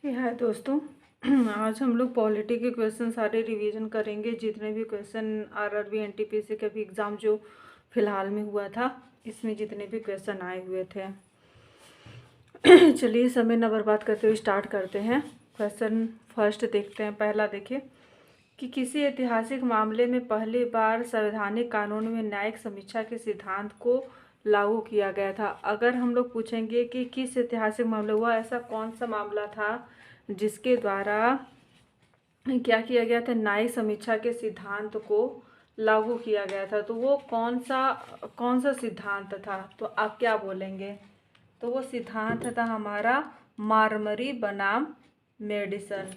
है दोस्तों। आज हम लोग पॉलिटी के क्वेश्चन सारे रिवीजन करेंगे। जितने भी क्वेश्चन आरआरबी एनटीपीसी का भी एग्ज़ाम जो फिलहाल में हुआ था, इसमें जितने भी क्वेश्चन आए हुए थे। चलिए समय न बर्बाद करते हुए स्टार्ट करते हैं। क्वेश्चन फर्स्ट देखते हैं। पहला देखिए कि किसी ऐतिहासिक मामले में पहली बार संवैधानिक कानून में न्यायिक समीक्षा के सिद्धांत को लागू किया गया था। अगर हम लोग पूछेंगे कि किस ऐतिहासिक मामले हुआ, ऐसा कौन सा मामला था जिसके द्वारा क्या किया गया था, न्यायिक समीक्षा के सिद्धांत को लागू किया गया था, तो वो कौन सा सिद्धांत था, तो आप क्या बोलेंगे? तो वो सिद्धांत था हमारा मारमरी बनाम मेडिसन।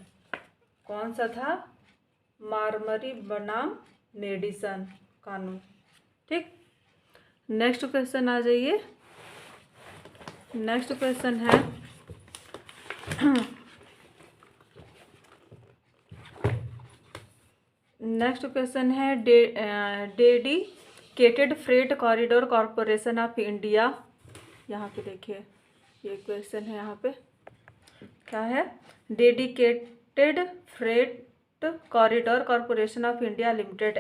कौन सा था? मारमरी बनाम मेडिसन कानून। ठीक, नेक्स्ट क्वेश्चन आ जाइए। नेक्स्ट क्वेश्चन है dedicated freight corridor corporation of India. यहाँ पे देखिए, ये क्वेश्चन है। यहाँ पे क्या है? Dedicated freight corridor corporation of India limited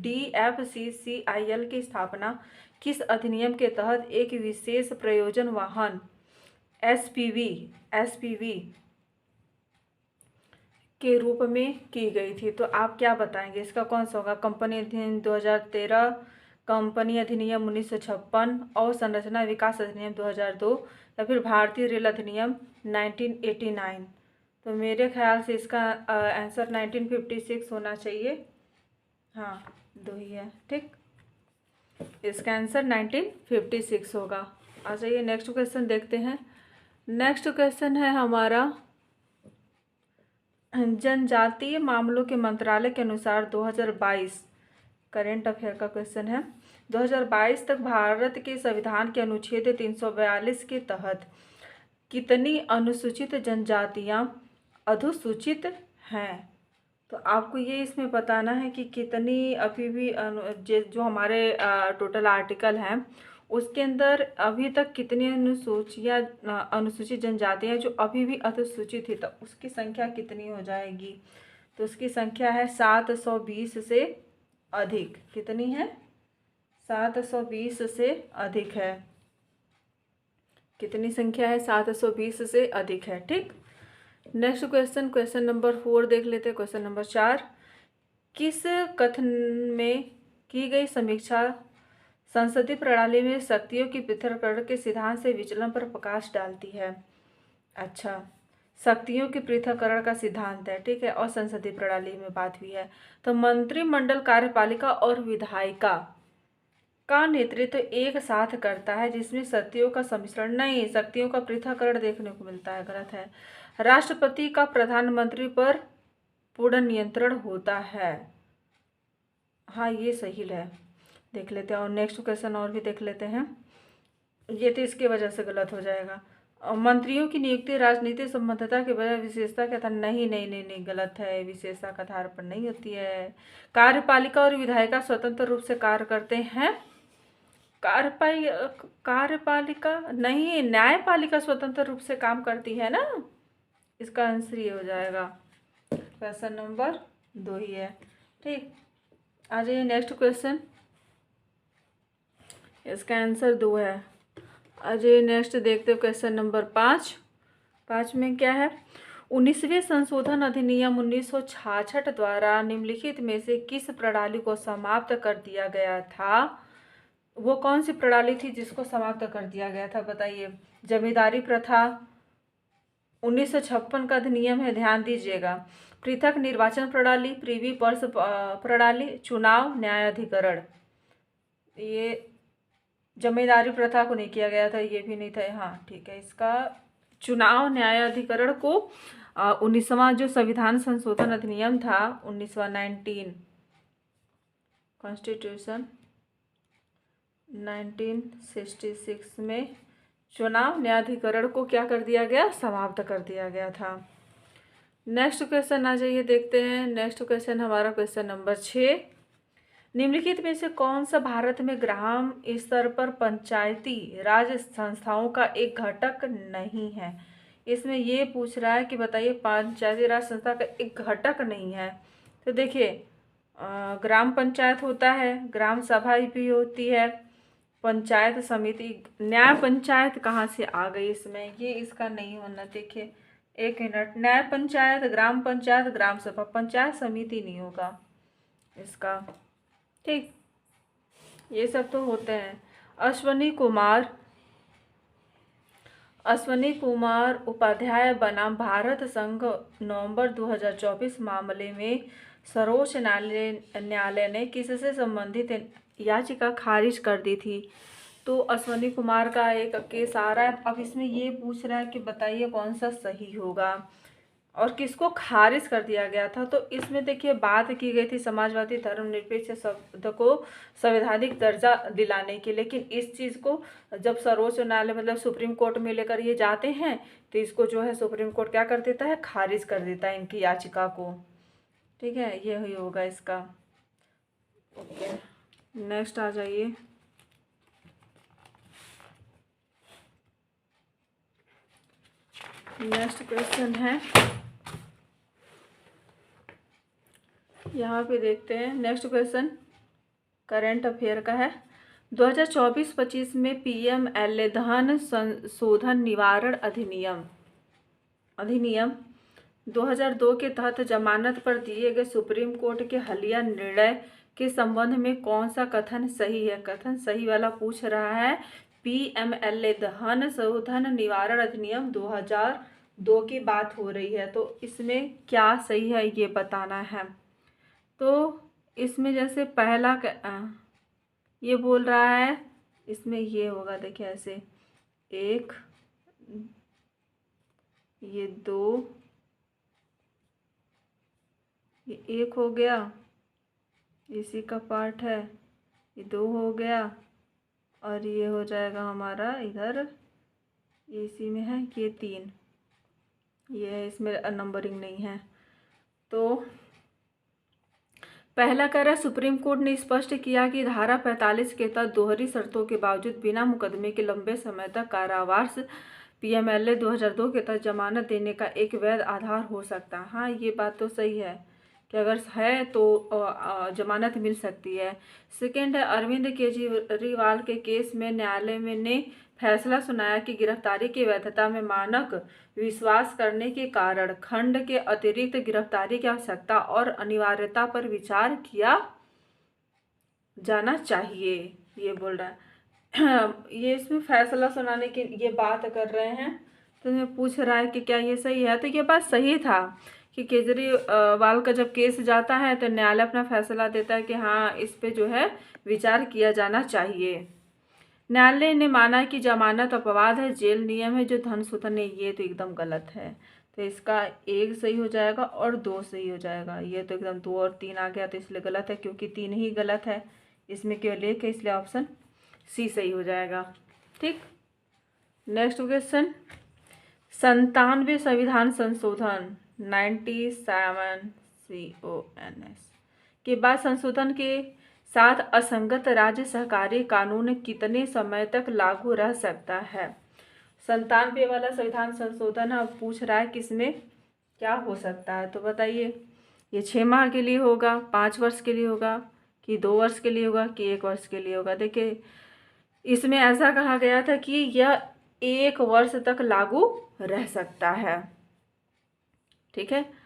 DFCCIL की स्थापना किस अधिनियम के तहत एक विशेष प्रयोजन वाहन SPV के रूप में की गई थी? तो आप क्या बताएंगे, इसका कौन सा होगा? कंपनी अधिनियम 2013, कंपनी अधिनियम 1956, और संरचना विकास अधिनियम 2002, या फिर भारतीय रेल अधिनियम 1989? तो मेरे ख्याल से इसका आंसर 1956 होना चाहिए। हाँ, दो ही है। ठीक, इसका आंसर 1956 होगा। आ जाइए नेक्स्ट क्वेश्चन देखते हैं। नेक्स्ट क्वेश्चन है हमारा जनजातीय मामलों के मंत्रालय के अनुसार 2022 करेंट अफेयर का क्वेश्चन है। 2022 तक भारत के संविधान के अनुच्छेद 342 के तहत कितनी अनुसूचित जनजातियां अधोसूचित हैं? तो आपको ये इसमें बताना है कि कितनी अभी भी जो हमारे टोटल आर्टिकल हैं उसके अंदर अभी तक कितनी अनुसूचित जनजातियां जो अभी भी अधोसूचित थी, तो उसकी संख्या कितनी हो जाएगी? तो उसकी संख्या है 720 से अधिक। कितनी है? 720 से अधिक है। कितनी संख्या है? 720 से अधिक है। ठीक, नेक्स्ट क्वेश्चन नंबर 4 देख लेते हैं। क्वेश्चन नंबर 4, किस कथन में की गई समीक्षा संसदीय प्रणाली में शक्तियों की पृथक्करण के सिद्धांत से विचलन पर प्रकाश डालती है? अच्छा, शक्तियों के पृथक्करण का सिद्धांत है, ठीक है, और संसदीय प्रणाली में बात हुई है। तो मंत्रिमंडल कार्यपालिका और विधायिका का नेतृत्व एक साथ करता है जिसमें शक्तियों का सम्मिश्रण नहीं, शक्तियों का पृथक्करण देखने को मिलता है। गलत है। राष्ट्रपति का प्रधानमंत्री पर पूर्ण नियंत्रण होता है। हाँ, ये सही है। देख लेते हैं और नेक्स्ट क्वेश्चन और भी देख लेते हैं। ये तो इसके वजह से गलत हो जाएगा। मंत्रियों की नियुक्ति राजनीतिक संबद्धता के बजाय विशेषता के आधार नहीं नहीं नहीं नहीं, गलत है। विशेषता के आधार पर नहीं होती है। कार्यपालिका और विधायिका स्वतंत्र रूप से कार्य करते हैं। कार्यपालिका नहीं, न्यायपालिका स्वतंत्र रूप से काम करती है ना। इसका आंसर ये हो जाएगा। क्वेश्चन नंबर 2 ही है। ठीक, आ जाइए नेक्स्ट क्वेश्चन। इसका आंसर 2 है। आ जाइए नेक्स्ट देखते हो। Question number 5। 5 में क्या है? 19वें संशोधन अधिनियम 1966 द्वारा निम्नलिखित में से किस प्रणाली को समाप्त कर दिया गया था? वो कौन सी प्रणाली थी जिसको समाप्त कर दिया गया था? बताइए। जमींदारी प्रथा 1956 का अधिनियम है, ध्यान दीजिएगा। पृथक निर्वाचन प्रणाली, प्रीवी पर्स प्रणाली, चुनाव न्यायाधिकरण। ये जमींदारी प्रथा को नहीं किया गया था, ये भी नहीं था। हाँ ठीक है, इसका चुनाव न्यायाधिकरण को 19वां जो संविधान संशोधन अधिनियम था 1919 कॉन्स्टिट्यूशन 1966 में चुनाव न्यायाधिकरण को क्या कर दिया गया? समाप्त कर दिया गया था। नेक्स्ट क्वेश्चन आ जाइए, देखते हैं। नेक्स्ट क्वेश्चन हमारा क्वेश्चन नंबर 6। निम्नलिखित में से कौन सा भारत में ग्राम स्तर पर पंचायती राज संस्थाओं का एक घटक नहीं है? इसमें ये पूछ रहा है कि बताइए पंचायती राज संस्था का एक घटक नहीं है। तो देखिए ग्राम पंचायत होता है, ग्राम सभा भी होती है, पंचायत समिति, न्याय पंचायत कहाँ से आ गई इसमें, ये इसका नहीं होना। देखिए एक मिनट, न्याय पंचायत, ग्राम सभा, पंचायत समिति नहीं होगा इसका। ठीक, ये सब तो होते हैं। अश्वनी कुमार उपाध्याय बनाम भारत संघ नवंबर 2024 मामले में सर्वोच्च न्यायालय ने किससे संबंधित याचिका खारिज कर दी थी। तो अश्वनी कुमार का एक केस आ रहा है। अब इसमें ये पूछ रहा है कि बताइए कौन सा सही होगा और किसको खारिज कर दिया गया था। तो इसमें देखिए बात की गई थी समाजवादी धर्मनिरपेक्ष शब्द को संवैधानिक दर्जा दिलाने की, लेकिन इस चीज़ को जब सर्वोच्च न्यायालय मतलब सुप्रीम कोर्ट में लेकर ये जाते हैं तो इसको जो है सुप्रीम कोर्ट क्या कर देता है, खारिज कर देता है इनकी याचिका को। ठीक है, ये ही होगा इसका। ओके, नेक्स्ट आ जाइए। नेक्स्ट क्वेश्चन है, यहाँ पे देखते हैं। नेक्स्ट क्वेश्चन करंट अफेयर का है। 2024-25 में पीएमएलए धन संशोधन निवारण अधिनियम 2002 के तहत जमानत पर दिए गए सुप्रीम कोर्ट के हालिया निर्णय के संबंध में कौन सा कथन सही है। कथन सही वाला पूछ रहा है। पीएमएलए धन संशोधन निवारण अधिनियम 2002 की बात हो रही है, तो इसमें क्या सही है ये बताना है। तो इसमें जैसे पहला ये बोल रहा है, इसमें ये होगा, देखिए ऐसे 1, ये 2, ये 1 हो गया, इसी का पार्ट है, ये 2 हो गया और ये हो जाएगा हमारा इधर इसी में है, ये 3, ये है, इसमें नंबरिंग नहीं है। तो पहला कह रहा है सुप्रीम कोर्ट ने स्पष्ट किया कि धारा 45 के तहत दोहरी शर्तों के बावजूद बिना मुकदमे के लंबे समय तक कारावास पीएमएलए 2002 के तहत जमानत देने का एक वैध आधार हो सकता है। हाँ, ये बात तो सही है कि अगर है तो जमानत मिल सकती है। सेकेंड है अरविंद केजरीवाल के केस में न्यायालय ने फैसला सुनाया कि गिरफ्तारी की वैधता में मानक विश्वास करने के कारण खंड के अतिरिक्त गिरफ्तारी की आवश्यकता और अनिवार्यता पर विचार किया जाना चाहिए, ये बोल रहा है। ये इसमें फैसला सुनाने की ये बात कर रहे हैं, तो मैं पूछ रहा है कि क्या ये सही है। तो ये बात सही था कि केजरीवाल का जब केस जाता है तो न्यायालय अपना फैसला देता है कि हाँ इस पे जो है विचार किया जाना चाहिए। न्यायालय ने माना कि जमानत अपवाद है, जेल नियम है जो धन शोधन है, ये तो एकदम गलत है। तो इसका 1 सही हो जाएगा और 2 सही हो जाएगा। ये तो एकदम 2 और 3 आ गया तो इसलिए गलत है, क्योंकि 3 ही गलत है, इसमें केवल 1 है, इसलिए ऑप्शन सी सही हो जाएगा। ठीक, नेक्स्ट क्वेश्चन 97वें संविधान संशोधन 97 CONS के बाद संशोधन के साथ असंगत राज्य सहकारी कानून कितने समय तक लागू रह सकता है। 97वें वाला संविधान संशोधन अब पूछ रहा है किसमें क्या हो सकता है। तो बताइए ये 6 माह के लिए होगा, 5 वर्ष के लिए होगा, कि 2 वर्ष के लिए होगा, कि 1 वर्ष के लिए होगा। देखिए इसमें ऐसा कहा गया था कि यह 1 वर्ष तक लागू रह सकता है। ठीक है,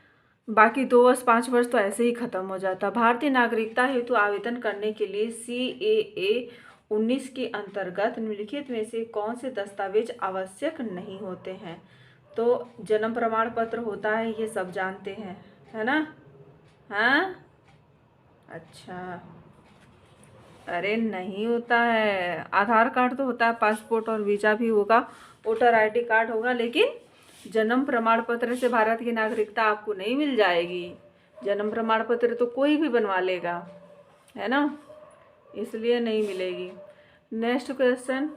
बाकी 2 वर्ष 5 वर्ष तो ऐसे ही खत्म हो जाता। भारतीय नागरिकता हेतु आवेदन करने के लिए CAA 19 के अंतर्गत निम्नलिखित में से कौन से दस्तावेज आवश्यक नहीं होते हैं। तो जन्म प्रमाण पत्र होता है, ये सब जानते हैं, है ना। हाँ, अच्छा, अरे नहीं होता है। आधार कार्ड तो होता है, पासपोर्ट और वीज़ा भी होगा, वोटर ID कार्ड होगा, लेकिन जन्म प्रमाण पत्र से भारत की नागरिकता आपको नहीं मिल जाएगी। जन्म प्रमाण पत्र तो कोई भी बनवा लेगा, है ना, इसलिए नहीं मिलेगी। नेक्स्ट क्वेश्चन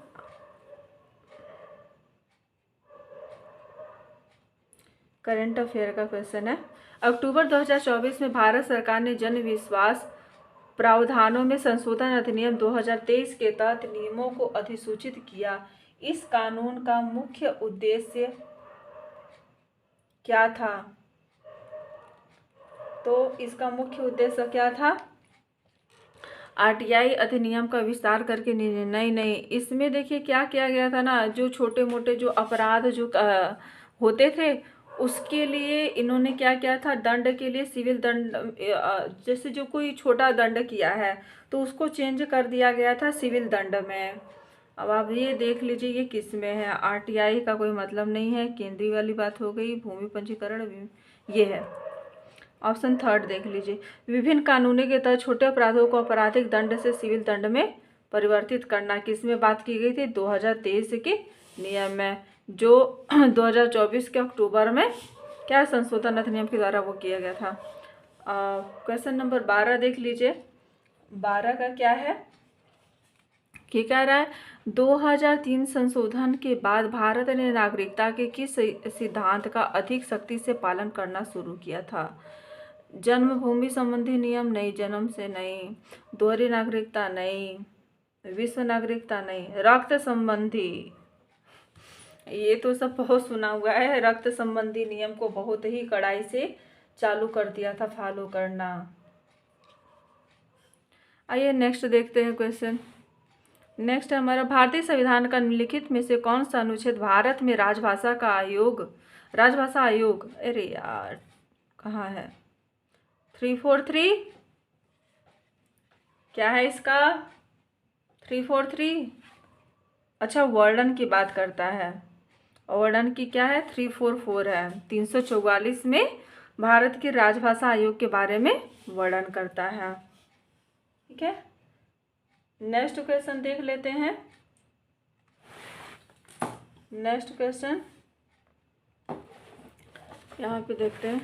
करंट अफेयर का क्वेश्चन है। अक्टूबर 2024 में भारत सरकार ने जन विश्वास प्रावधानों में संशोधन अधिनियम 2023 के तहत नियमों को अधिसूचित किया। इस कानून का मुख्य उद्देश्य क्या था? तो इसका मुख्य उद्देश्य क्या था? आरटीआई अधिनियम का विस्तार करके नहीं, इसमें देखिए क्या किया गया था ना, जो छोटे मोटे जो अपराध जो होते थे उसके लिए इन्होंने क्या किया था, दंड के लिए सिविल दंड, जैसे जो कोई छोटा दंड किया है तो उसको चेंज कर दिया गया था सिविल दंड में। अब आप ये देख लीजिए ये किस में है, आरटीआई का कोई मतलब नहीं है, केंद्रीय वाली बात हो गई, भूमि पंजीकरण ये है। ऑप्शन थर्ड देख लीजिए, विभिन्न कानूनों के तहत छोटे अपराधों को आपराधिक दंड से सिविल दंड में परिवर्तित करना, किस में बात की गई थी? 2023 के नियम में, जो 2024 के अक्टूबर में क्या संशोधन अधिनियम के द्वारा वो किया गया था। क्वेश्चन नंबर 12 देख लीजिए, 12 का क्या है कि कह रहा है 2003 संशोधन के बाद भारत ने नागरिकता के किस सिद्धांत का अधिक सख्ती से पालन करना शुरू किया था? जन्मभूमि संबंधी नियम नहीं, जन्म से नहीं, दोहरी नागरिकता नहीं, विश्व नागरिकता नहीं, रक्त संबंधी, ये तो सब बहुत सुना हुआ है, रक्त संबंधी नियम को बहुत ही कड़ाई से चालू कर दिया था फॉलो करना। आइए नेक्स्ट देखते हैं क्वेश्चन। नेक्स्ट है हमारा, भारतीय संविधान का निम्नलिखित में से कौन सा अनुच्छेद भारत में राजभाषा आयोग, अरे यार कहाँ है, 343 क्या है इसका, 343, अच्छा वर्णन की बात करता है, वर्णन की क्या है, 344 है, 344 में भारत की राजभाषा आयोग के बारे में वर्णन करता है। ठीक है, नेक्स्ट क्वेश्चन देख लेते हैं। नेक्स्ट क्वेश्चन यहाँ पे देखते हैं,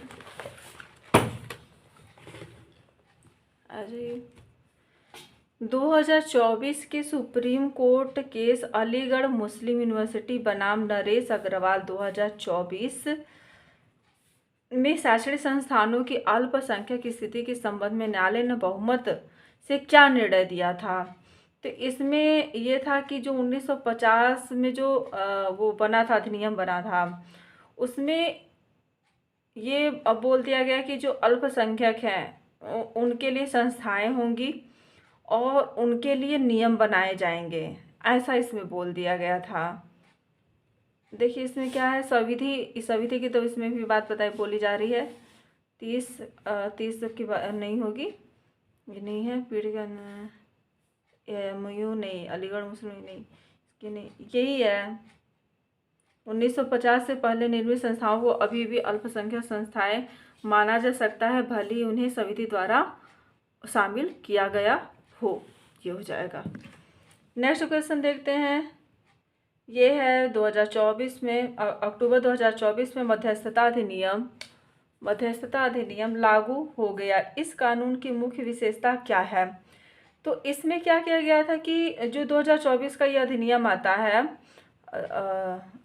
आ जाइए। 2024 के सुप्रीम कोर्ट केस अलीगढ़ मुस्लिम यूनिवर्सिटी बनाम नरेश अग्रवाल 2024 में शैक्षणिक संस्थानों की अल्पसंख्यक की स्थिति के संबंध में न्यायालय ने बहुमत से क्या निर्णय दिया था? तो इसमें ये था कि जो 1950 में जो वो बना था, अधिनियम बना था, उसमें ये अब बोल दिया गया कि जो अल्पसंख्यक हैं उनके लिए संस्थाएं होंगी और उनके लिए नियम बनाए जाएंगे, ऐसा इसमें बोल दिया गया था। देखिए इसमें क्या है, संविधि की तो इसमें भी बात बोली जा रही है, 30 की नहीं होगी, ये नहीं है, पीढ़ी का MU नहीं, अलीगढ़ मुस्लिम नहीं, इसकी नहीं, यही है। 1950 से पहले निर्मित संस्थाओं को अभी भी अल्पसंख्यक संस्थाएं माना जा सकता है, भले ही उन्हें संविधि द्वारा शामिल किया गया हो, ये हो जाएगा। नेक्स्ट क्वेश्चन देखते हैं, ये है 2024 में, अक्टूबर 2024 में मध्यस्थता अधिनियम लागू हो गया। इस कानून की मुख्य विशेषता क्या है? तो इसमें क्या किया गया था कि जो 2024 का ये अधिनियम आता है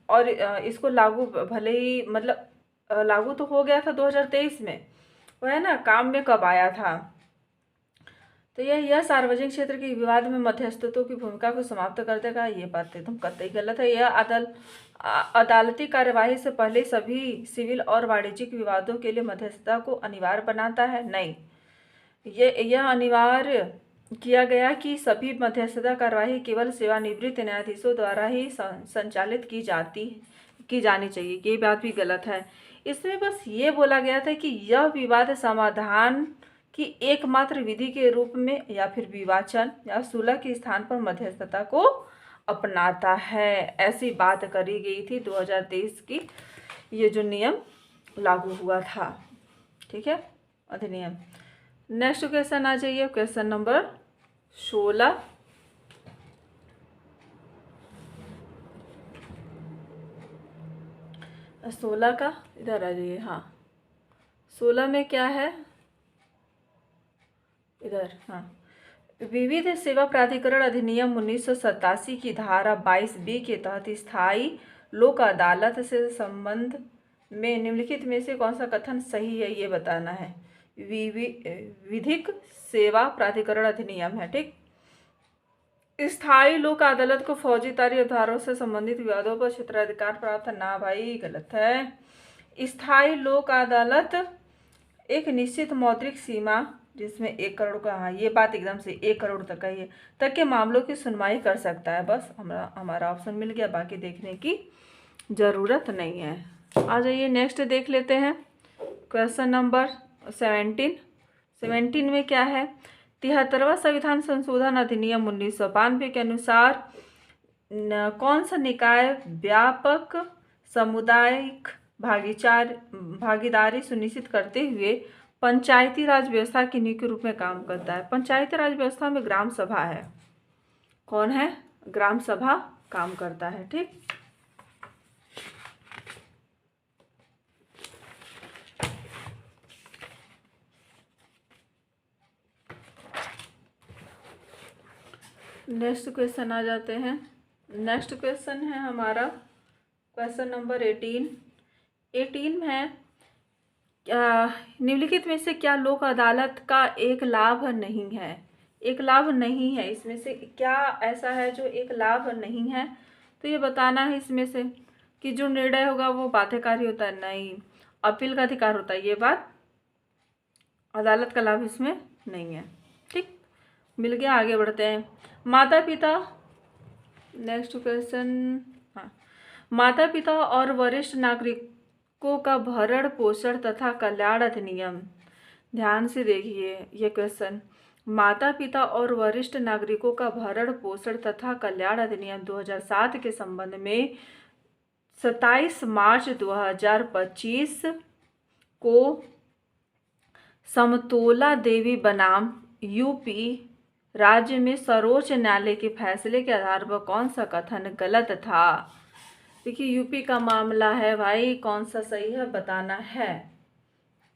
और इसको लागू भले ही मतलब लागू तो हो गया था 2023 में, वो है ना, काम में कब आया था? तो यह सार्वजनिक क्षेत्र के विवाद में मध्यस्थों की भूमिका को समाप्त कर देगा, ये बात एकदम कतई गलत है। यह अदालती कार्यवाही से पहले सभी सिविल और वाणिज्यिक विवादों के लिए मध्यस्थता को अनिवार्य बनाता है? नहीं, यह अनिवार्य किया गया कि सभी मध्यस्थता कार्यवाही केवल सेवानिवृत्त न्यायाधीशों द्वारा ही संचालित की जानी चाहिए, ये बात भी गलत है। इसमें बस ये बोला गया था कि यह विवाद समाधान की एकमात्र विधि के रूप में या फिर विवाचन या सुलह के स्थान पर मध्यस्थता को अपनाता है, ऐसी बात करी गई थी 2023 की, ये जो नियम लागू हुआ था। ठीक है, अधिनियम। नेक्स्ट क्वेश्चन आ जाइए, क्वेश्चन नंबर 16। सोलह का इधर आ जाइए, हाँ 16 में क्या है इधर, हाँ, विविध सेवा प्राधिकरण अधिनियम 1987 की धारा 22B के तहत स्थायी लोक अदालत से संबंध में निम्नलिखित में से कौन सा कथन सही है, ये बताना है। विधिक सेवा प्राधिकरण अधिनियम है, ठीक। स्थायी लोक अदालत को फौजी तारी अवधारों से संबंधित विवादों पर क्षेत्राधिकार प्राप्त, ना भाई गलत है। स्थायी लोक अदालत एक निश्चित मौद्रिक सीमा जिसमें 1 करोड़ का, हाँ ये बात एकदम से 1 करोड़ तक का ही है, तक के मामलों की सुनवाई कर सकता है। बस हमारा ऑप्शन मिल गया, बाकी देखने की ज़रूरत नहीं है। आ जाइए नेक्स्ट देख लेते हैं। क्वेश्चन नंबर 17 में क्या है? 73वां संविधान संशोधन अधिनियम 1992 के अनुसार कौन सा निकाय व्यापक सामुदायिक भागीदारी सुनिश्चित करते हुए पंचायती राज व्यवस्था की नींव के रूप में काम करता है? पंचायती राज व्यवस्था में ग्राम सभा है। कौन है? ग्राम सभा काम करता है। ठीक, नेक्स्ट क्वेश्चन आ जाते हैं। नेक्स्ट क्वेश्चन है हमारा क्वेश्चन नंबर 18 में है निम्नलिखित में से क्या लोक अदालत का एक लाभ नहीं है? एक लाभ नहीं है, इसमें से क्या ऐसा है जो एक लाभ नहीं है? तो ये बताना है इसमें से कि जो निर्णय होगा वो बाध्यकारी होता है, नहीं, अपील का अधिकार होता है, ये बात अदालत का लाभ इसमें नहीं है। ठीक, मिल गया। आगे बढ़ते हैं। माता पिता, नेक्स्ट क्वेश्चन, हाँ, माता पिता और वरिष्ठ नागरिकों का भरण पोषण तथा कल्याण अधिनियम, ध्यान से देखिए ये क्वेश्चन। माता पिता और वरिष्ठ नागरिकों का भरण पोषण तथा कल्याण अधिनियम 2007 के संबंध में 27 मार्च 2025 को समतोला देवी बनाम यूपी राज्य में सर्वोच्च न्यायालय के फैसले के आधार पर कौन सा कथन गलत था? देखिए यूपी का मामला है भाई, कौन सा सही है बताना है।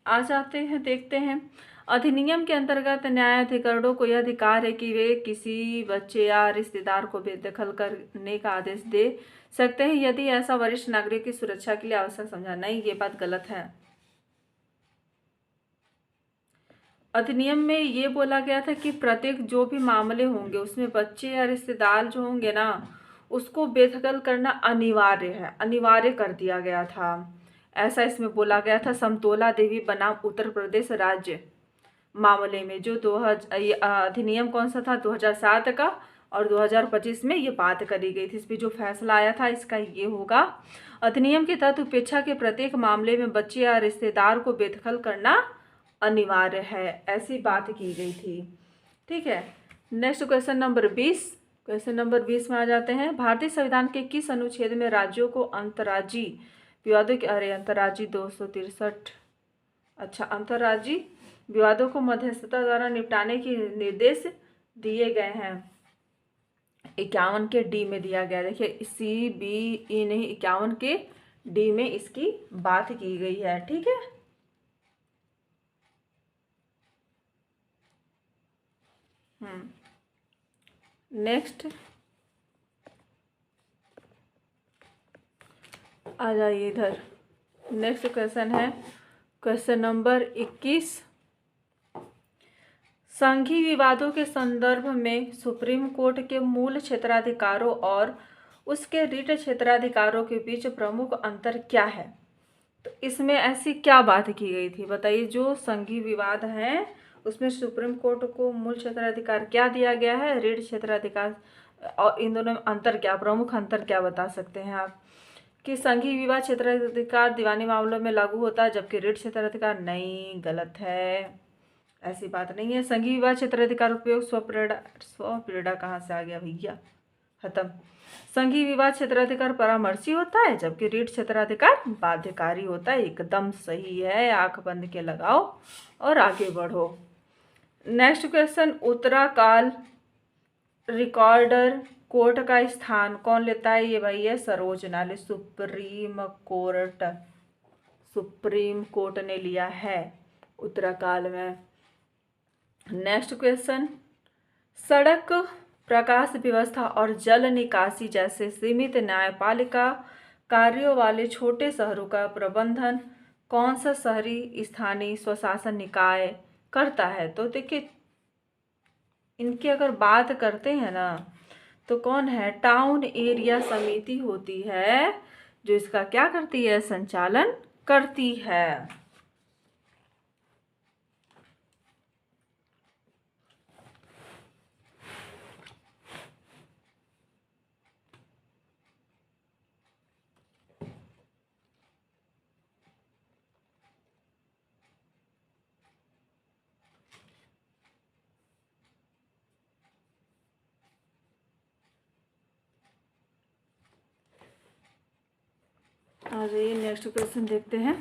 आ जाते हैं, देखते हैं। अधिनियम के अंतर्गत न्यायाधिकरणों को यह अधिकार है कि वे किसी बच्चे या रिश्तेदार को बेदखल करने का आदेश दे सकते हैं यदि ऐसा वरिष्ठ नागरिक की सुरक्षा के लिए आवश्यक समझा। नहीं, ये बात गलत है। अधिनियम में ये बोला गया था कि प्रत्येक जो भी मामले होंगे उसमें बच्चे या रिश्तेदार जो होंगे ना, उसको बेदखल करना अनिवार्य है, अनिवार्य कर दिया गया था, ऐसा इसमें बोला गया था। समतोला देवी बनाम उत्तर प्रदेश राज्य मामले में जो अधिनियम कौन सा था? 2007 का, और 2025 में ये बात करी गई थी। इस पर जो फैसला आया था इसका ये होगा, अधिनियम के तहत उपेक्षा के प्रत्येक मामले में बच्चे या रिश्तेदार को बेदखल करना अनिवार्य है, ऐसी बात की गई थी। ठीक है, next question number 20। Question number 20 में आ जाते हैं। भारतीय संविधान के किस अनुच्छेद में राज्यों को अंतर्राज्यीय विवादों के अंतर्राज्यीय 263, अच्छा, अंतर्राज्यीय विवादों को मध्यस्थता द्वारा निपटाने के निर्देश दिए गए हैं? 51 के डी में दिया गया। देखिए CBE नहीं, 51 के डी में इसकी बात की गई है। ठीक है, नेक्स्ट आ जाइए इधर। नेक्स्ट क्वेश्चन है क्वेश्चन नंबर 21। संघीय विवादों के संदर्भ में सुप्रीम कोर्ट के मूल क्षेत्राधिकारों और उसके रिट क्षेत्राधिकारों के बीच प्रमुख अंतर क्या है? तो इसमें ऐसी क्या बात की गई थी बताइए? जो संघीय विवाद हैं उसमें सुप्रीम कोर्ट को मूल क्षेत्राधिकार क्या दिया गया है, रिट क्षेत्राधिकार, और इन दोनों में अंतर क्या, प्रमुख अंतर क्या बता सकते हैं आप? कि संघीय विवाद क्षेत्राधिकार दीवानी मामलों में लागू होता है जबकि रिट क्षेत्राधिकार नहीं, गलत है, ऐसी बात नहीं है। संघीय विवाद क्षेत्राधिकार उपयोग स्वप्रेरणा कहाँ से आ गया भैया, खत्म। संघीय विवाद क्षेत्राधिकार परामर्शी होता है जबकि रिट क्षेत्राधिकार बाध्यकारी होता है, एकदम सही है। आंख बंद के लगाओ और आगे बढ़ो। नेक्स्ट क्वेश्चन, उत्तराकाल रिकॉर्डर कोर्ट का स्थान कौन लेता है? ये भाई है सर्वोच्च न्यायालय, सुप्रीम कोर्ट ने लिया है उत्तराकाल में। नेक्स्ट क्वेश्चन, सड़क, प्रकाश व्यवस्था और जल निकासी जैसे सीमित न्यायपालिका कार्यों वाले छोटे शहरों का प्रबंधन कौन सा शहरी स्थानीय स्वशासन निकाय करता है? तो देखिए इनकी अगर बात करते हैं ना तो कौन है? टाउन एरिया समिति होती है जो इसका क्या करती है? संचालन करती है। आ जाइए नेक्स्ट क्वेश्चन देखते हैं।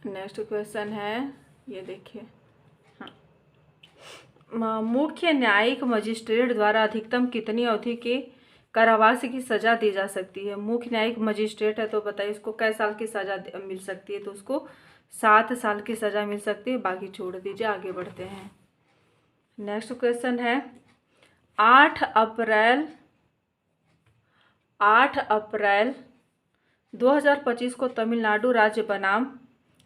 नेक्स्ट क्वेश्चन है, ये देखिए, मुख्य न्यायिक मजिस्ट्रेट द्वारा अधिकतम कितनी अवधि के कारावास की सजा दी जा सकती है। मुख्य न्यायिक मजिस्ट्रेट है तो बताइए उसको कै साल की सजा मिल सकती है। तो उसको 7 साल की सजा मिल सकती है, बाकी छोड़ दीजिए। आगे बढ़ते हैं। नेक्स्ट क्वेश्चन है, 8 अप्रैल 2025 को तमिलनाडु राज्य बनाम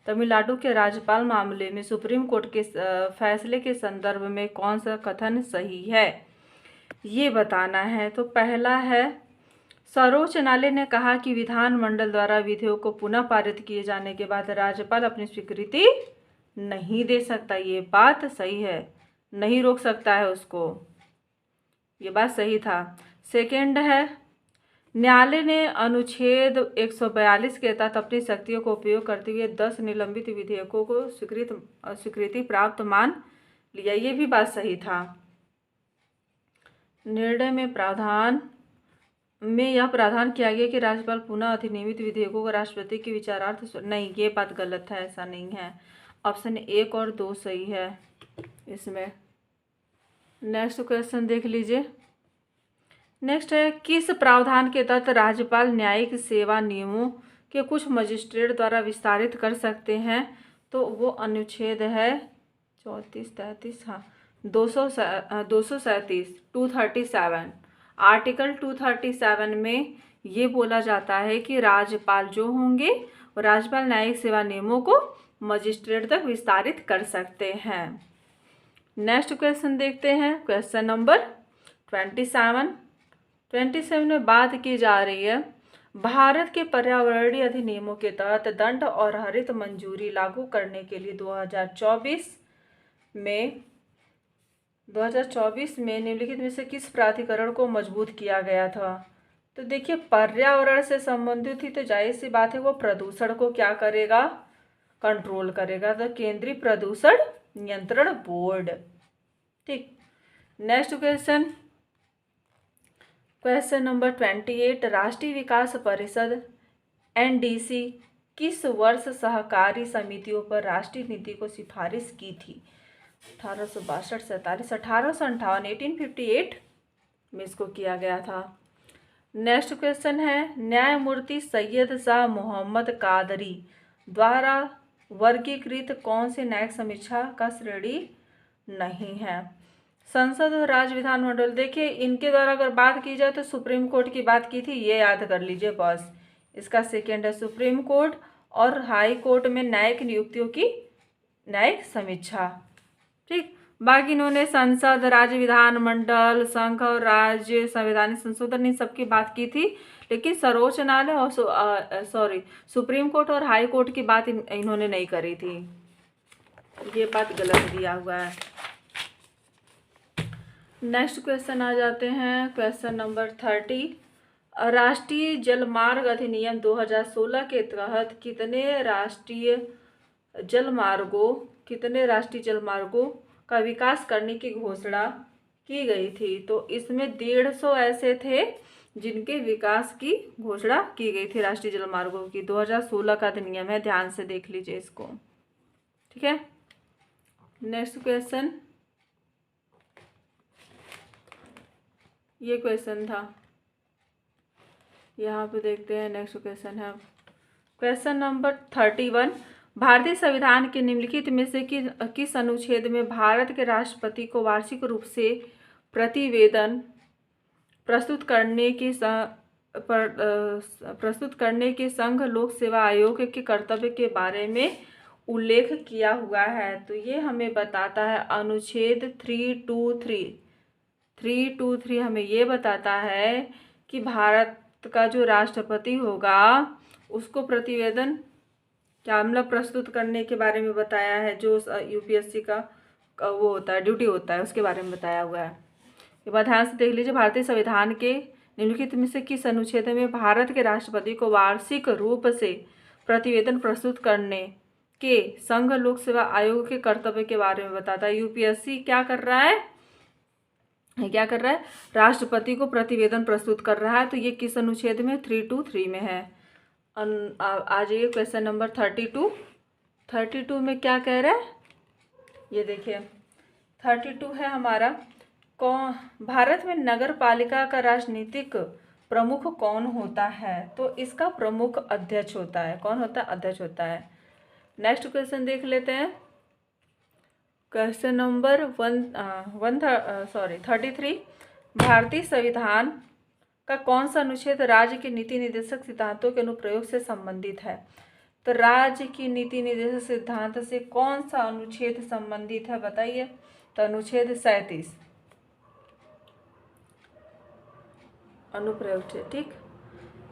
तमिलनाडु के राज्यपाल मामले में सुप्रीम कोर्ट के फैसले के संदर्भ में कौन सा कथन सही है, ये बताना है। तो पहला है, सर्वोच्च न्यायालय ने कहा कि विधानमंडल द्वारा विधेयक को पुनः पारित किए जाने के बाद राज्यपाल अपनी स्वीकृति नहीं दे सकता। ये बात सही है, नहीं रोक सकता है उसको, ये बात सही था। सेकेंड है, न्यायालय ने अनुच्छेद 142 के तहत अपनी शक्तियों का उपयोग करते हुए 10 निलंबित विधेयकों को स्वीकृति प्राप्त मान लिया। ये भी बात सही था। निर्णय में यह प्रावधान किया गया कि राज्यपाल पुनः अधिनियमित विधेयकों को राष्ट्रपति के विचारार्थ नहीं, ये बात गलत है, ऐसा नहीं है। ऑप्शन 1 और 2 सही है इसमें। नेक्स्ट क्वेश्चन देख लीजिए। नेक्स्ट है, किस प्रावधान के तहत राज्यपाल न्यायिक सेवा नियमों के कुछ मजिस्ट्रेट द्वारा विस्तारित कर सकते हैं। तो वो अनुच्छेद है 34-33, हाँ 237 आर्टिकल 237 में ये बोला जाता है कि राज्यपाल जो होंगे वो राज्यपाल न्यायिक सेवा नियमों को मजिस्ट्रेट तक विस्तारित कर सकते हैं। नेक्स्ट क्वेश्चन देखते हैं। क्वेश्चन नंबर 27 में बात की जा रही है, भारत के पर्यावरणीय अधिनियमों के तहत दंड और हरित मंजूरी लागू करने के लिए 2024 में निम्नलिखित में से किस प्राधिकरण को मजबूत किया गया था। तो देखिए, पर्यावरण से संबंधित थी तो जाहिर सी बात है वो प्रदूषण को क्या करेगा, कंट्रोल करेगा। तो केंद्रीय प्रदूषण नियंत्रण बोर्ड। ठीक। नेक्स्ट क्वेश्चन नंबर 28, राष्ट्रीय विकास परिषद एनडीसी किस वर्ष सहकारी समितियों पर राष्ट्रीय नीति को सिफारिश की थी। 1862, 47, 1858, 1858 में इसको किया गया था। नेक्स्ट क्वेश्चन है, न्यायमूर्ति सैयद शाह मोहम्मद कादरी द्वारा वर्गीकृत कौन से न्यायिक समीक्षा का श्रेणी नहीं है। संसद और राज्य विधानमंडल, देखिए इनके द्वारा अगर बात की जाए तो सुप्रीम कोर्ट की बात की थी, ये याद कर लीजिए बस। इसका सेकेंड है सुप्रीम कोर्ट और हाई कोर्ट में न्यायिक नियुक्तियों की न्यायिक समीक्षा। ठीक। बाकी इन्होंने संसद, राज्य विधानमंडल, संघ और राज्य संवैधानिक संशोधन इन सबकी बात की थी, लेकिन सर्वोच्च न्यायालय और सुप्रीम कोर्ट और हाई कोर्ट की बात इन्होंने नहीं करी थी। ये बात गलत दिया हुआ है। नेक्स्ट क्वेश्चन आ जाते हैं। क्वेश्चन नंबर 30, राष्ट्रीय जलमार्ग अधिनियम 2016 के तहत कितने राष्ट्रीय जलमार्गों का विकास करने की घोषणा की गई थी। तो इसमें 150 ऐसे थे जिनके विकास की घोषणा की गई थी राष्ट्रीय जलमार्गों की। 2016 का अधिनियम है, ध्यान से देख लीजिए इसको। ठीक है। नेक्स्ट क्वेश्चन, ये क्वेश्चन था, यहाँ पे देखते हैं। नेक्स्ट क्वेश्चन है क्वेश्चन नंबर 31, भारतीय संविधान के निम्नलिखित में से किस अनुच्छेद में भारत के राष्ट्रपति को वार्षिक रूप से प्रतिवेदन प्रस्तुत करने के संघ लोक सेवा आयोग के कर्तव्य के बारे में उल्लेख किया हुआ है। तो ये हमें बताता है अनुच्छेद 323 हमें ये बताता है कि भारत का जो राष्ट्रपति होगा उसको प्रतिवेदन क्या मतलब प्रस्तुत करने के बारे में बताया है। जो यूपीएससी का वो होता है, ड्यूटी होता है, उसके बारे में बताया हुआ है। एक बार ध्यान से देख लीजिए, भारतीय संविधान के निम्नलिखित में से किस अनुच्छेद में भारत के राष्ट्रपति को वार्षिक रूप से प्रतिवेदन प्रस्तुत करने के संघ लोक सेवा आयोग के कर्तव्य के बारे में बताता है। यूपीएससी क्या कर रहा है, राष्ट्रपति को प्रतिवेदन प्रस्तुत कर रहा है। तो ये किस अनुच्छेद में, 323 में है। आ जाइए क्वेश्चन नंबर 32 में क्या कह रहा है, ये देखिए 32 है हमारा, कौन भारत में नगर पालिका का राजनीतिक प्रमुख कौन होता है। तो इसका प्रमुख अध्यक्ष होता है। कौन होता है, अध्यक्ष होता है। नेक्स्ट क्वेश्चन देख लेते हैं, क्वेश्चन नंबर 33। भारतीय संविधान का कौन सा अनुच्छेद राज्य के नीति निर्देशक सिद्धांतों के अनुप्रयोग से संबंधित है। तो राज्य की नीति निर्देशक सिद्धांत से कौन सा अनुच्छेद संबंधित है बताइए। तो अनुच्छेद 37 अनुप्रयोग से, ठीक।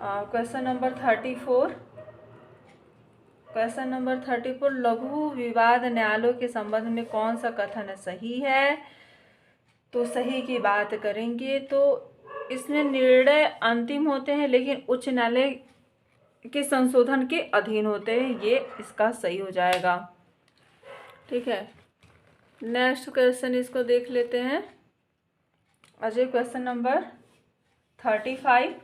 क्वेश्चन नंबर 34 लघु विवाद न्यायालयों के संबंध में कौन सा कथन सही है। तो सही की बात करेंगे तो इसमें निर्णय अंतिम होते हैं लेकिन उच्च न्यायालय के संशोधन के अधीन होते हैं, ये इसका सही हो जाएगा, ठीक है। नेक्स्ट क्वेश्चन इसको देख लेते हैं। अजय क्वेश्चन नंबर 35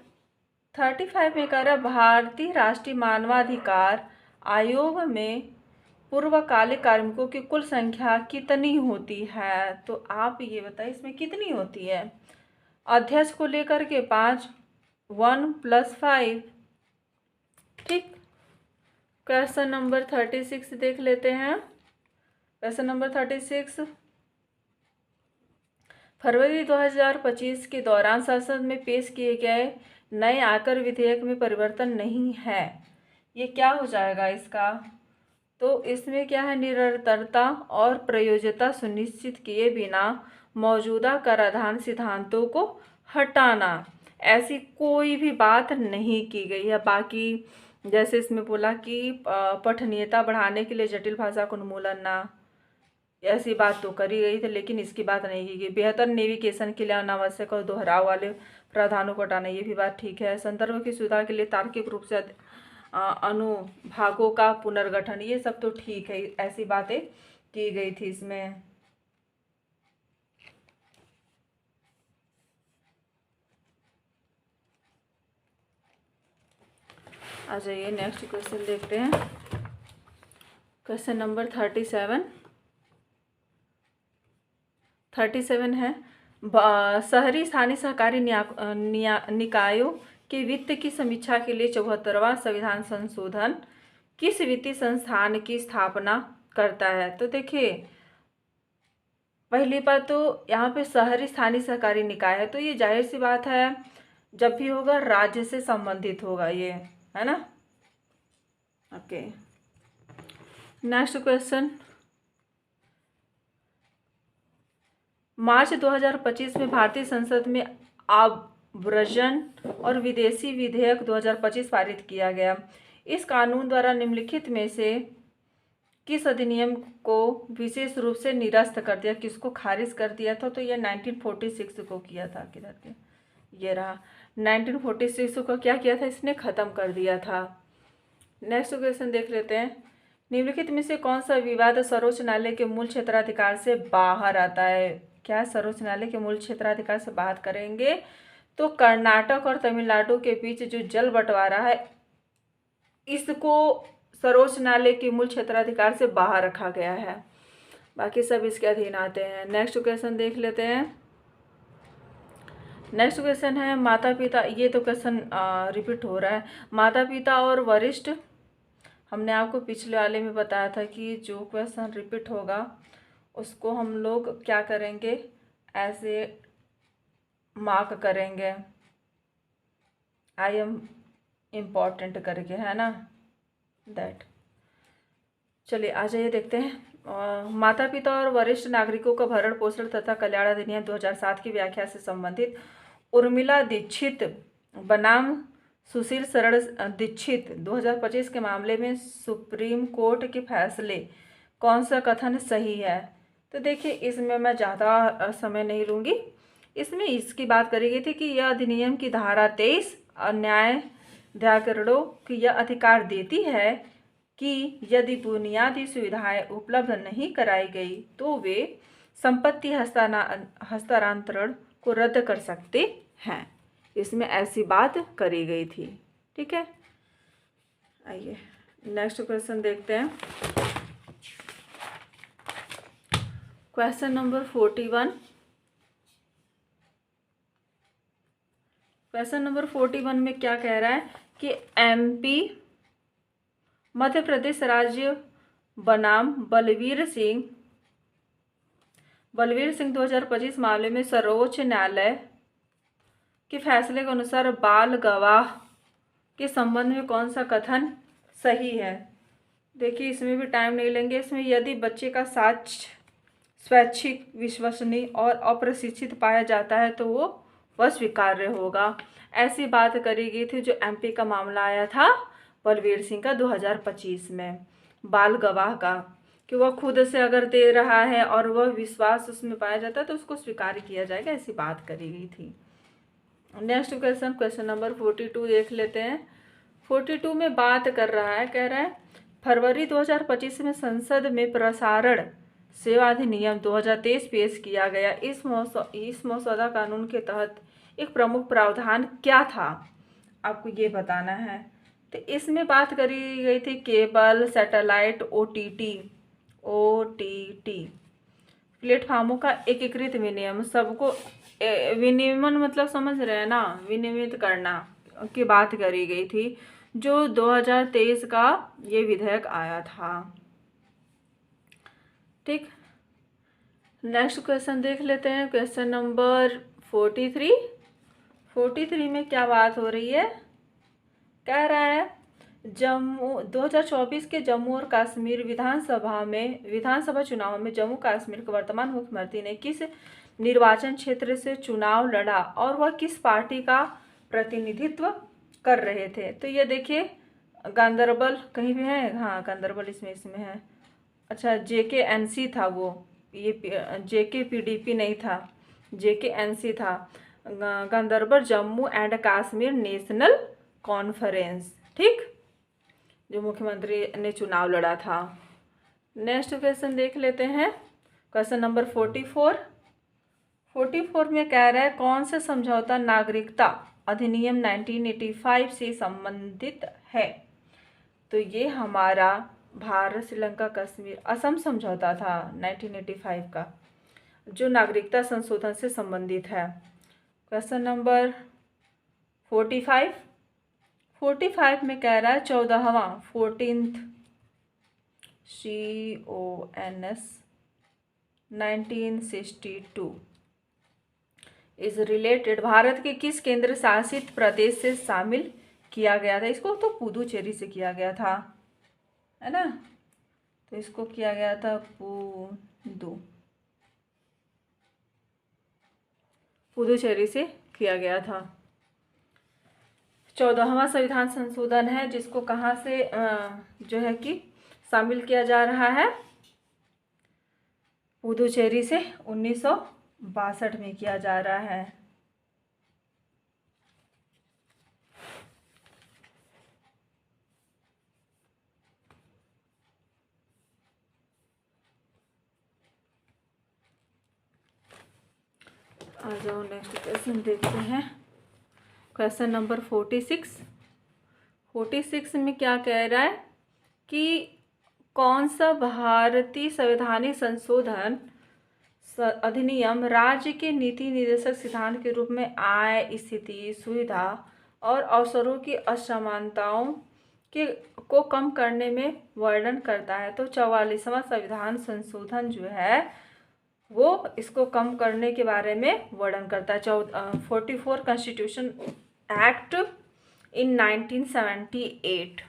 में कह रहा है भारतीय राष्ट्रीय मानवाधिकार आयोग में पूर्वकालिक कार्मिकों की कुल संख्या कितनी होती है। तो आप ये बताइए इसमें कितनी होती है। अध्यक्ष को लेकर के 5, 1 + 5, ठीक। क्वेश्चन नंबर 36 देख लेते हैं। क्वेश्चन नंबर 36, फरवरी 2025 के दौरान संसद में पेश किए गए नए आयकर विधेयक में परिवर्तन नहीं है। ये क्या हो जाएगा इसका। तो इसमें क्या है, निरंतरता और प्रयोज्यता सुनिश्चित किए बिना मौजूदा कराधान सिद्धांतों को हटाना, ऐसी कोई भी बात नहीं की गई है। बाकी जैसे इसमें बोला कि पठनीयता बढ़ाने के लिए जटिल भाषा का उन्मूलन ना, ऐसी बात तो करी गई थी लेकिन इसकी बात नहीं की गई। बेहतर नेविगेशन के लिए अनावश्यक और दोहराव वाले प्रावधानों को हटाना, ये भी बात ठीक है। संदर्भ की सुविधा के लिए तार्किक रूप से अनुभागों का पुनर्गठन, ये सब तो ठीक है, ऐसी बातें की गई थी इसमें। आ जाइए नेक्स्ट क्वेश्चन देखते हैं। क्वेश्चन नंबर 37 है शहरी स्थानीय सहकारी निकायों के वित्त की समीक्षा के लिए 74वां संविधान संशोधन किस वित्तीय संस्थान की स्थापना करता है। तो देखिए पहली बात तो यहाँ पे शहरी स्थानीय सहकारी निकाय है, तो ये जाहिर सी बात है जब भी होगा राज्य से संबंधित होगा, ये है ना। ओके, नेक्स्ट क्वेश्चन, मार्च 2025 में भारतीय संसद में आव्रजन और विदेशी विधेयक 2025 पारित किया गया। इस कानून द्वारा निम्नलिखित में से किस अधिनियम को विशेष रूप से निरस्त कर दिया, किसको खारिज कर दिया था। तो ये 1946 को किया था। किधर के, ये रहा 1946 को क्या किया था, इसने ख़त्म कर दिया था। नेक्स्ट क्वेश्चन देख लेते हैं। निम्नलिखित में से कौन सा विवाद सर्वोच्च न्यायालय के मूल क्षेत्राधिकार से बाहर आता है। क्या सर्वोच्च न्यायालय के मूल क्षेत्राधिकार से बात करेंगे तो कर्नाटक और तमिलनाडु के बीच जो जल बंटवारा है इसको सर्वोच्च न्यायालय के मूल क्षेत्राधिकार से बाहर रखा गया है, बाकी सब इसके अधीन आते हैं। नेक्स्ट क्वेश्चन देख लेते हैं। नेक्स्ट क्वेश्चन है माता पिता, ये तो क्वेश्चन रिपीट हो रहा है। माता पिता और वरिष्ठ, हमने आपको पिछले वाले में बताया था कि जो क्वेश्चन रिपीट होगा उसको हम लोग क्या करेंगे, ऐसे मार्क करेंगे आई एम इम्पॉर्टेंट करके, है ना, दैट। चलिए आ जाइए देखते हैं। माता पिता और वरिष्ठ नागरिकों का भरण पोषण तथा कल्याण अधिनियम 2007 की व्याख्या से संबंधित उर्मिला दीक्षित बनाम सुशील शरण दीक्षित 2025 के मामले में सुप्रीम कोर्ट के फैसले कौन सा कथन सही है? तो देखिए, इसमें मैं ज़्यादा समय नहीं लूँगी। इसमें इसकी बात करी गई थी कि यह अधिनियम की धारा 23 न्यायाधिकरणों को यह अधिकार देती है कि यदि बुनियादी सुविधाएं उपलब्ध नहीं कराई गई तो वे संपत्ति हस्तांतरण को रद्द कर सकते हैं। इसमें ऐसी बात करी गई थी। ठीक है, आइए नेक्स्ट क्वेश्चन देखते हैं। Question number 41। क्वेश्चन नंबर 41 में क्या कह रहा है कि एमपी मध्य प्रदेश राज्य बनाम बलवीर सिंह 2025 मामले में सर्वोच्च न्यायालय के फैसले के अनुसार बाल गवाह के संबंध में कौन सा कथन सही है? देखिए, इसमें भी टाइम नहीं लेंगे। इसमें यदि बच्चे का साक्ष्य स्वैच्छिक, विश्वसनीय और अप्रशिक्षित पाया जाता है तो वह स्वीकार्य होगा। ऐसी बात करी गई थी जो एमपी का मामला आया था बलवीर सिंह का 2025 में, बाल गवाह का, कि वह खुद से अगर दे रहा है और वह विश्वास उसमें पाया जाता है तो उसको स्वीकार किया जाएगा। ऐसी बात करी गई थी। नेक्स्ट क्वेश्चन, क्वेश्चन नंबर 42 देख लेते हैं। 42 में बात कर रहा है, कह रहा है फरवरी 2025 में संसद में प्रसारण सेवा अधिनियम 2023 पेश किया गया। इस मसौदा कानून के तहत एक प्रमुख प्रावधान क्या था? आपको ये बताना है। तो इसमें बात करी गई थी केबल, सैटेलाइट, ओटीटी प्लेटफार्मों का एकीकृत विनियम, सबको विनियमन मतलब समझ रहे हैं ना, विनियमित करना की बात करी गई थी, जो 2023 का ये विधेयक आया था। ठीक, नेक्स्ट क्वेश्चन देख लेते हैं। क्वेश्चन नंबर 43 में क्या बात हो रही है? कह रहा है 2024 के जम्मू और कश्मीर विधानसभा चुनाव में जम्मू कश्मीर के वर्तमान मुख्यमंत्री ने किस निर्वाचन क्षेत्र से चुनाव लड़ा और वह किस पार्टी का प्रतिनिधित्व कर रहे थे? तो ये देखिए, गांदरबल कहीं भी है, हाँ गांदरबल इसमें है। अच्छा, JKNC था वो, ये JKPDP नहीं था, JKNC था, Ganderbal Jammu and Kashmir national conference. ठीक, जो मुख्यमंत्री ने चुनाव लड़ा था। नेक्स्ट क्वेश्चन देख लेते हैं। क्वेश्चन नंबर 44 में कह रहा है कौन सा समझौता नागरिकता अधिनियम 1985 से संबंधित है? तो ये हमारा भारत, श्रीलंका, कश्मीर, असम समझौता था 1985 का, जो नागरिकता संशोधन से संबंधित है। क्वेश्चन नंबर 45 में कह रहा है 14th CONS 1962 is related Bharat के किस केंद्र शासित प्रदेश से शामिल किया गया था? इसको तो पुदुचेरी से किया गया था, है ना, तो इसको किया गया था पुदुचेरी से किया गया था। 14वां संविधान संशोधन है जिसको कहाँ से जो है कि शामिल किया जा रहा है? पुदुचेरी से 1962 में किया जा रहा है। आ जाओ नेक्स्ट क्वेश्चन देखते हैं। क्वेश्चन नंबर 46 में क्या कह रहा है कि कौन सा भारतीय संवैधानिक संशोधन अधिनियम राज्य के नीति निर्देशक सिद्धांत के रूप में आय, स्थिति, सुविधा और अवसरों की असमानताओं को कम करने में वर्णन करता है? तो 44वां संविधान संशोधन जो है वो इसको कम करने के बारे में वर्णन करता है। 44 constitution act in 1978।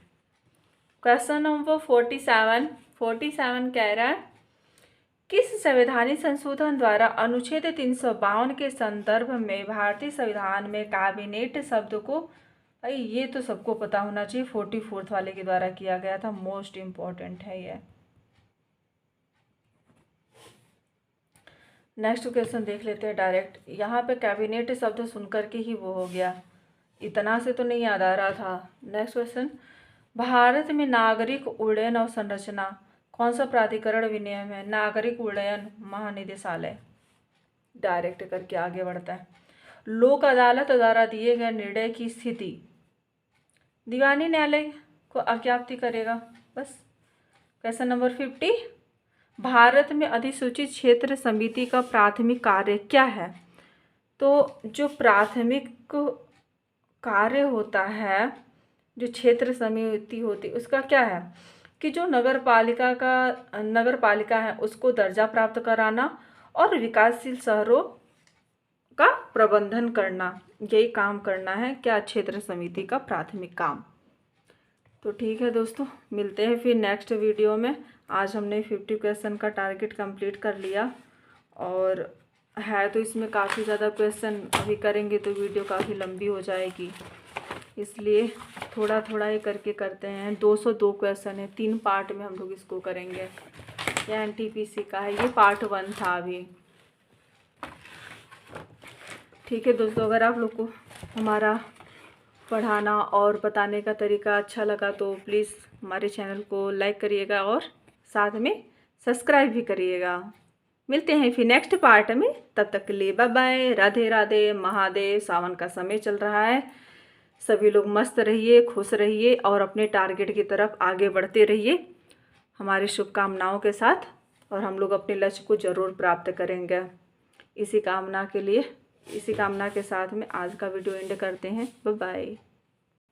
Question number 47 कह रहा है किस संवैधानिक संशोधन द्वारा अनुच्छेद 352 के संदर्भ में भारतीय संविधान में कैबिनेट शब्द को भाई ये तो सबको पता होना चाहिए, 44th वाले के द्वारा किया गया था, मोस्ट इम्पॉर्टेंट है ये। नेक्स्ट क्वेश्चन देख लेते हैं डायरेक्ट। यहाँ पे कैबिनेट शब्द सुनकर के ही वो हो गया, इतना से तो नहीं याद आ रहा था। नेक्स्ट क्वेश्चन, भारत में नागरिक उड्डयन और संरचना कौन सा प्राधिकरण विनियम है? नागरिक उड्डयन महानिदेशालय। डायरेक्ट करके आगे बढ़ता है। लोक अदालत द्वारा दिए गए निर्णय की स्थिति दीवानी न्यायालय को अज्ञाप्ति करेगा। बस। क्वेश्चन नंबर 50, भारत में अधिसूचित क्षेत्र समिति का प्राथमिक कार्य क्या है? तो जो प्राथमिक कार्य होता है, जो क्षेत्र समिति होती है, उसका क्या है कि जो नगर पालिका है उसको दर्जा प्राप्त कराना और विकासशील शहरों का प्रबंधन करना, यही काम करना है क्या क्षेत्र समिति का प्राथमिक काम। तो ठीक है दोस्तों, मिलते हैं फिर नेक्स्ट वीडियो में। आज हमने 50 क्वेश्चन का टारगेट कंप्लीट कर लिया, और है तो इसमें काफ़ी ज़्यादा क्वेश्चन, अभी करेंगे तो वीडियो काफ़ी लंबी हो जाएगी, इसलिए थोड़ा थोड़ा ही करके करते हैं। 202 क्वेश्चन है, 3 पार्ट में हम लोग इसको करेंगे। यह एनटीपीसी का है, ये पार्ट 1 था अभी। ठीक है दोस्तों, अगर आप लोग को हमारा पढ़ाना और बताने का तरीका अच्छा लगा तो प्लीज़ हमारे चैनल को लाइक करिएगा और साथ में सब्सक्राइब भी करिएगा। मिलते हैं फिर नेक्स्ट पार्ट में, तब तक के लिए बाय बाय, राधे राधे, महादेव। सावन का समय चल रहा है, सभी लोग मस्त रहिए, खुश रहिए और अपने टारगेट की तरफ आगे बढ़ते रहिए हमारी शुभकामनाओं के साथ, और हम लोग अपने लक्ष्य को ज़रूर प्राप्त करेंगे। इसी कामना के साथ में आज का वीडियो एंड करते हैं। Bye bye.